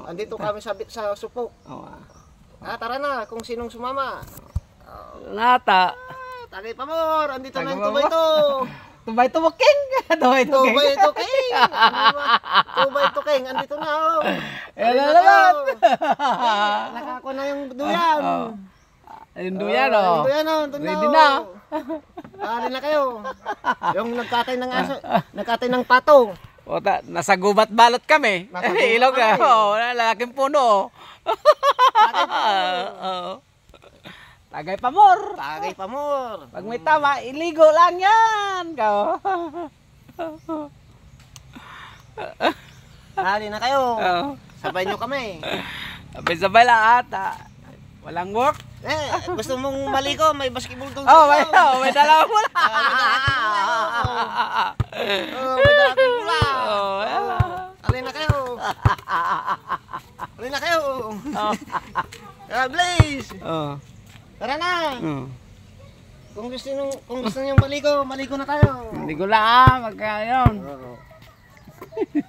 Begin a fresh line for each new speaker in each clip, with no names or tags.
Andito kami sa supok. Tara na, kung sinong sumama.
Nata.
Tagay Pamor, andito na yung tubay to.
Tubay to king. Tubay to king.
Tubay to king. Tubay to king, andito na.
Yan naman.
Nakako na yung duyan.
Yung duyan o.
Yung duyan o,
Ready na.
Ari na kayo. Yung nagkatay ng aso, nagkatay ng pato.
Nasa gubat balot kami.
Nasa gubat
Ilog na.
kami.
Lalaking puno. Tagay Pamor.
Tagay Pamor.
Pag may tama, iligo lang yan.
Ari na kayo. Sabay nyo kami.
Sabay-sabay lang ata. Walang work.
Gusto mong maligo, may basketball doon
May dalawa mo lang.
May dalawang pula. Alin na kayo. Alin na kayo. Blaze. Tara na. Kung gusto niyo maligo na tayo.
Maligo lang, magkayon.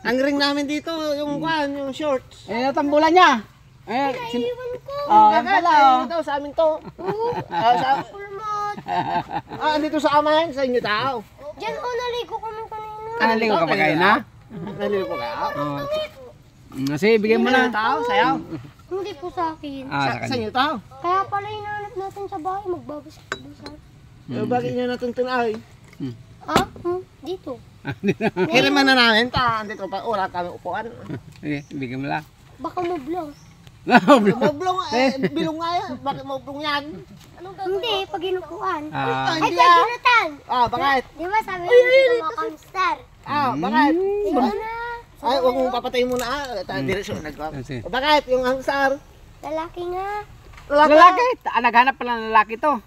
Ang ring namin dito, yung shorts.
Tambulan niya.
Naiiwan ko.
Yan pala.
Daw sa amin to. Andito sa amin, sa inyo tao.
Diyan ko naligo kami kanina.
Naligo ka pa kayo na?
Naligo ka?
Sige, bigyan mo na.
Tao, sayaw.
Hindi po sa akin.
Sa inyo tao.
Kaya pala hinanap natin sa bahay, magbabasketball sa akin.
Bakit nyo natin ay?
Dito.
Kiriman na namin, andito pa, wala kami upuan.
Sige, bigyan mo lang.
Baka mablong.
Mablong, bilong nga yan. Bakit mablong yan?
Hindi, pag inupuan. Ay,
Hindi
kay Jonathan!
Bakit?
Di ba sabi mo dito mga hamster?
Bakit?
Sige na.
Ay, huwag mong papatayin muna Diretso, bakit? Yung hamster?
Lalaki nga.
Lalaki? Naghanap pala ng lalaki to.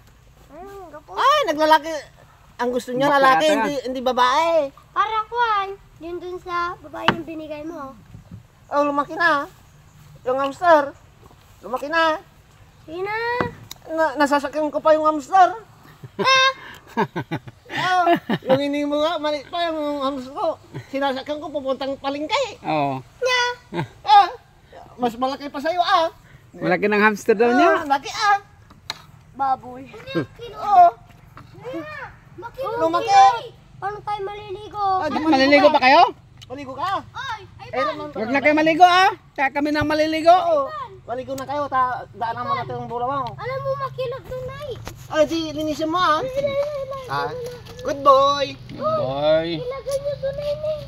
Ay, naglalaki. Ang gusto niya lalaki, hindi babae.
Para kuhan, yun dun sa babae yung binigay mo.
Oh, lumaki na. Yung hamster. Lumaki na.
Sige na.
Nasasakyan ko pa yung hamster. Yung ini mo nga, mali pa yung hamster ko. Sinasakyan ko pupuntang palengke. Mas malaki pa sa'yo
Malaki ng hamster daw niya.
Laki
Baboy.
Lumaki.
Paano tayo maliligo?
Maliligo pa kayo?
Maligo ka.
Huwag na kayo maligo Kaya kami nang maliligo.
Maligo na kayo. Daanan mo natin yung bulawaw.
Alam mo, makilag doon ay.
Ay, di linisin mo Good boy.
Boy.
Ilagay nyo doon ay.